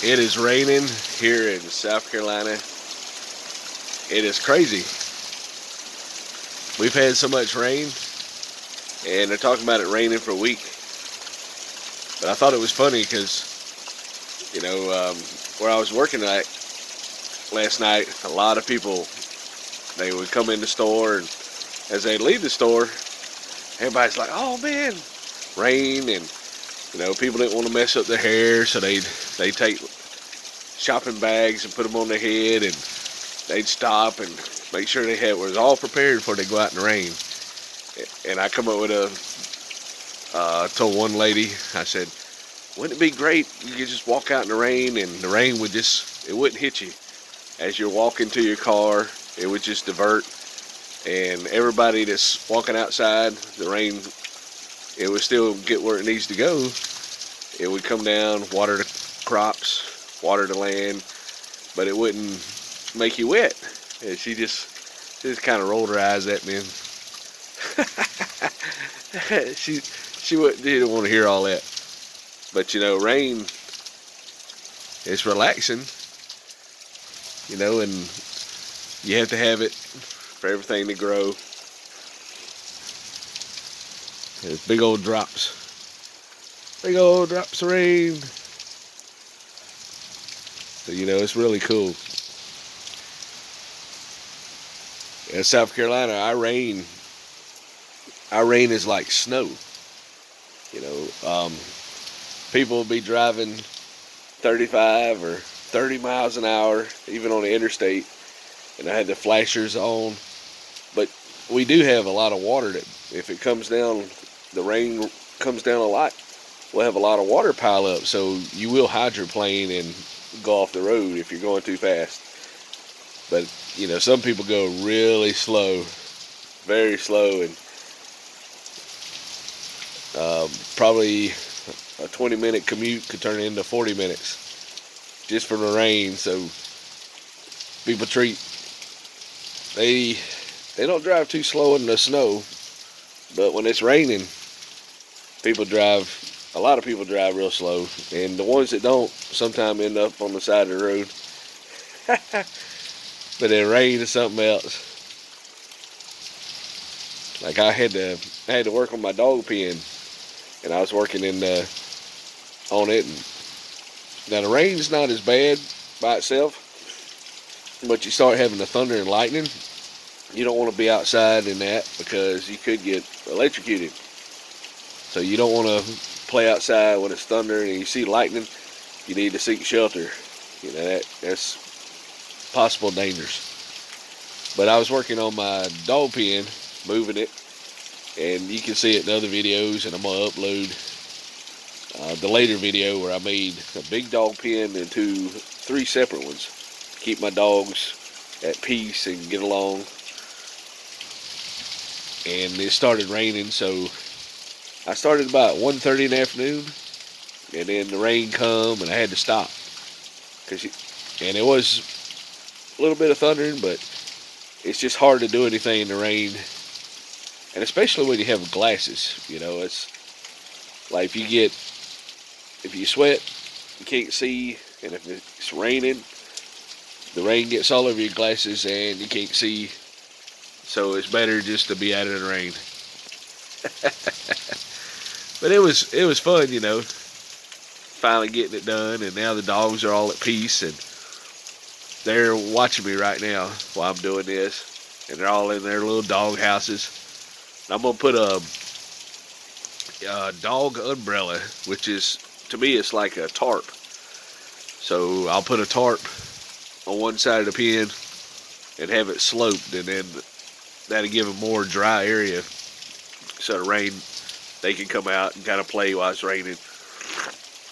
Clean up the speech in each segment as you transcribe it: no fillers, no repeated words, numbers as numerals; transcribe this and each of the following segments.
It is raining here in South Carolina. It is crazy. We've had so much rain, and they're talking about it raining for a week. But I thought it was funny because, where I was working at last night, a lot of people, they would come in the store, and as they leave the store, everybody's like, "Oh man, rain!" And people didn't want to mess up their hair, so they take shopping bags and put them on their head, and they'd stop and make sure they was all prepared before they go out in the rain. And I come up with told one lady, I said, wouldn't it be great you could just walk out in the rain and the rain it wouldn't hit you. As you're walking to your car, it would just divert, and everybody that's walking outside, the rain, it would still get where it needs to go. It would come down, water the crops, water the land, but it wouldn't make you wet. And she just kind of rolled her eyes at me. she didn't want to hear all that. But rain is relaxing. And you have to have it for everything to grow. There's big old drops of rain. So it's really cool. In South Carolina, our rain is like snow. People will be driving 35 or 30 miles an hour, even on the interstate, and I had the flashers on. But we do have a lot of water that, if it comes down, the rain comes down a lot, we'll have a lot of water pile up. So you will hydroplane and go off the road if you're going too fast. But some people go really slow, very slow, and probably a 20-minute commute could turn into 40 minutes just from the rain. So people they don't drive too slow in the snow, but when it's raining, a lot of people drive real slow, and the ones that don't sometimes end up on the side of the road. But then rain is something else. Like I had to work on my dog pen, and I was working on it. And now the rain's not as bad by itself, but you start having the thunder and lightning. You don't want to be outside in that because you could get electrocuted. So you don't want to play outside when it's thunder and you see lightning. You need to seek shelter. That's possible dangers. But I was working on my dog pen, moving it, and you can see it in other videos, and I'm going to upload the later video where I made a big dog pen into 3 separate ones to keep my dogs at peace and get along. And it started raining, so I started about 1:30 in the afternoon, and then the rain come and I had to stop. And it was a little bit of thundering, but it's just hard to do anything in the rain. And especially when you have glasses, it's like if you sweat, you can't see, and if it's raining, the rain gets all over your glasses and you can't see. So it's better just to be out of the rain. But it was fun, finally getting it done, and now the dogs are all at peace, and they're watching me right now while I'm doing this, and they're all in their little dog houses. And I'm gonna put a dog umbrella, which is, to me, it's like a tarp. So I'll put a tarp on one side of the pen and have it sloped, and then that'll give them more dry area, so the rain, they can come out and kind of play while it's raining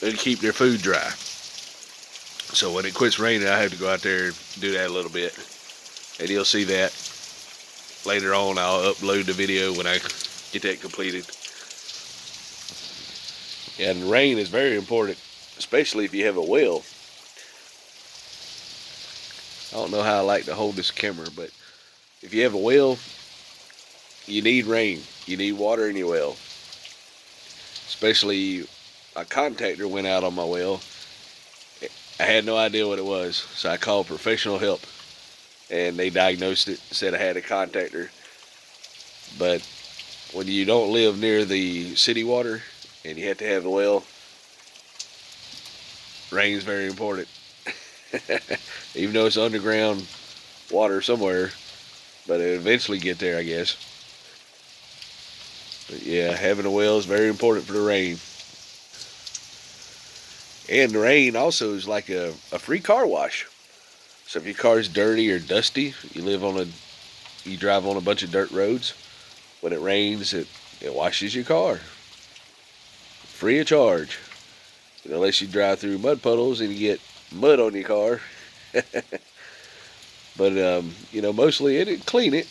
and keep their food dry. So when it quits raining, I have to go out there and do that a little bit, and you'll see that later on. I'll upload the video when I get that completed. And rain is very important, especially if you have a well. I don't know how I like to hold this camera, but if you have a well, you need rain. You need water in your well. Especially a contactor went out on my well, I had no idea what it was, so I called professional help, and they diagnosed it, said I had to contact her. But when you don't live near the city water and you have to have a well, rain's very important. Even though it's underground water somewhere, but it eventually get there, I guess. But yeah, having a well is very important for the rain. And the rain also is like a free car wash. So if your car is dirty or dusty, you drive on a bunch of dirt roads. When it rains, it washes your car, free of charge. Unless you drive through mud puddles and you get mud on your car. But mostly it'd clean it,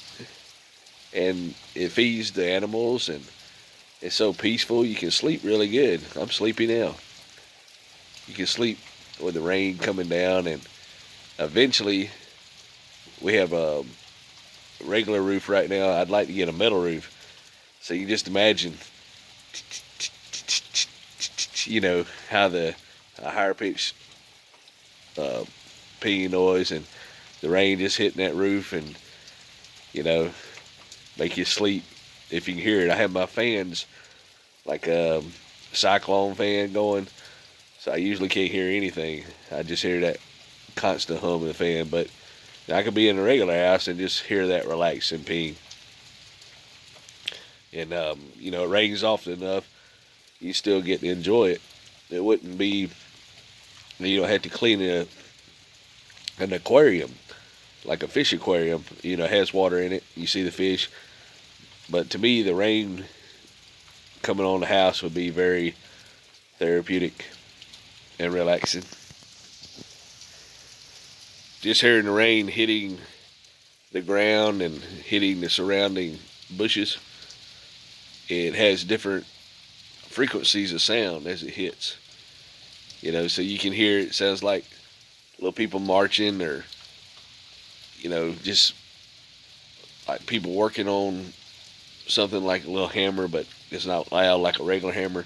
and it feeds the animals, and it's so peaceful. You can sleep really good. I'm sleepy now. You can sleep with the rain coming down, and eventually we have a regular roof right now. I'd like to get a metal roof. So you just imagine, how the higher pitched pinging noise and the rain just hitting that roof, and make you sleep if you can hear it. I have my fans, like a cyclone fan going, so I usually can't hear anything. I just hear that constant hum of the fan. But I could be in a regular house and just hear that relaxing ping. And it rains often enough, you still get to enjoy it. It wouldn't be, you don't have to clean an aquarium, like a fish aquarium. It has water in it. You see the fish. But to me, the rain coming on the house would be very therapeutic and relaxing. Just hearing the rain hitting the ground and hitting the surrounding bushes, it has different frequencies of sound as it hits. So you can hear it sounds like little people marching, or just like people working on something like a little hammer, but it's not loud like a regular hammer.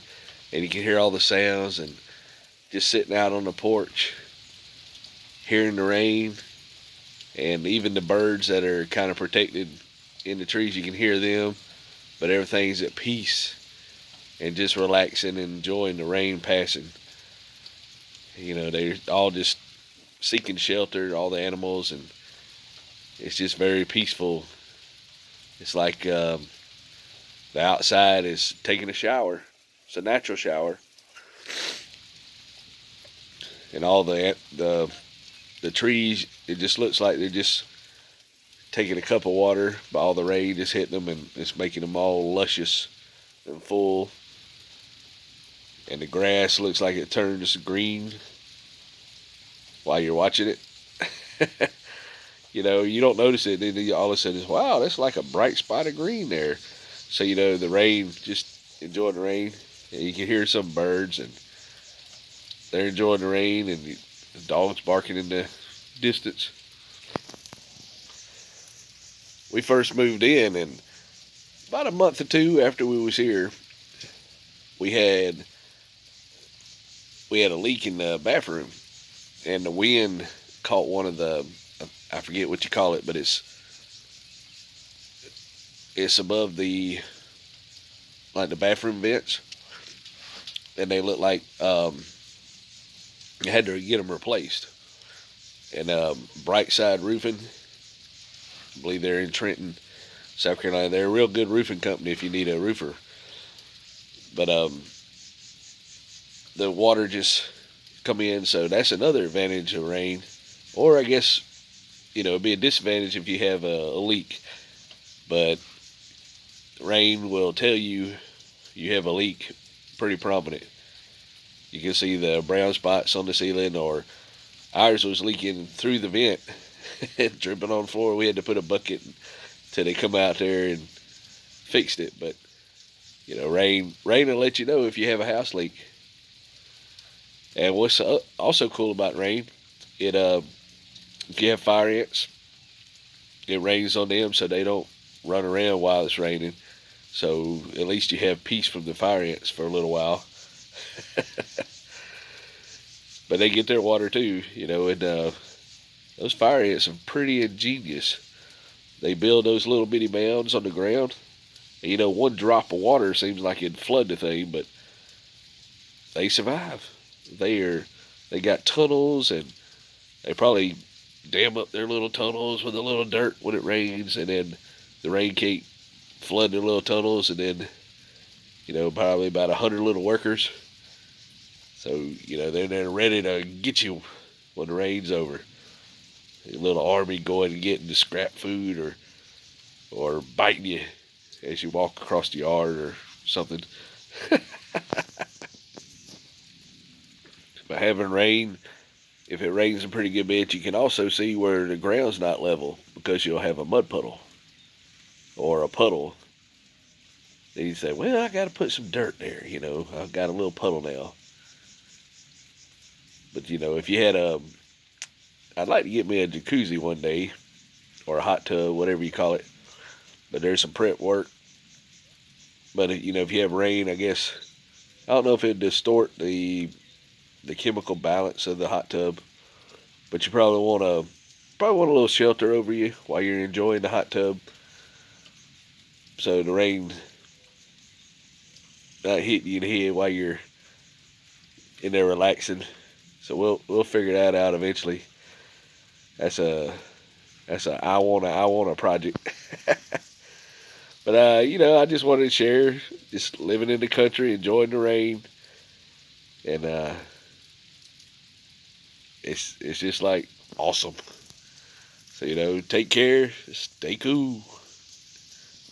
And you can hear all the sounds, and just sitting out on the porch, hearing the rain, and even the birds that are kind of protected in the trees, you can hear them, but everything's at peace and just relaxing and enjoying the rain passing. They're all just seeking shelter, all the animals, and it's just very peaceful. It's like the outside is taking a shower. It's a natural shower, and all the trees, it just looks like they're just taking a cup of water, but all the rain is hitting them, and it's making them all luscious and full. And the grass looks like it turns green while you're watching it. You don't notice it, and then all of a sudden, wow, that's like a bright spot of green there. So, the rain, just enjoying the rain. And you can hear some birds, and they're enjoying the rain, and the dogs barking in the distance. We first moved in, and about a month or two after we was here, we had a leak in the bathroom, and the wind caught one of the, I forget what you call it, but it's above the bathroom vents, and they look like you had to get them replaced. And Brightside Roofing, I believe they're in Trenton, South Carolina. They're a real good roofing company if you need a roofer. But the water just come in, so that's another advantage of rain. Or I guess, it'd be a disadvantage if you have a leak. But rain will tell you have a leak pretty prominent. You can see the brown spots on the ceiling, or ours was leaking through the vent and dripping on the floor. We had to put a bucket till they come out there and fixed it. But rain will let you know if you have a house leak. And what's also cool about rain, if you have fire ants, it rains on them so they don't run around while it's raining. So at least you have peace from the fire ants for a little while. but they get their water too, and those fire ants are pretty ingenious. They build those little bitty mounds on the ground. And, one drop of water seems like it'd flood the thing, but they survive. They got tunnels, and they probably dam up their little tunnels with a little dirt when it rains, and then the rain can't flood their little tunnels, and then probably about 100 little workers. So they're there ready to get you when the rain's over. A little army going and getting the scrap food, or biting you as you walk across the yard or something. But having rain, if it rains a pretty good bit, you can also see where the ground's not level because you'll have a mud puddle or a puddle. Then you say, well, I got to put some dirt there, I've got a little puddle now. But, if you had I'd like to get me a jacuzzi one day, or a hot tub, whatever you call it. But there's some prep work. But, if you have rain, I guess, I don't know if it'd distort the chemical balance of the hot tub. But you probably want a little shelter over you while you're enjoying the hot tub, so the rain not hitting you in the head while you're in there relaxing. So we'll figure that out eventually. That's a I want a project. But I just wanted to share, just living in the country, enjoying the rain, and it's just like awesome. So take care, stay cool.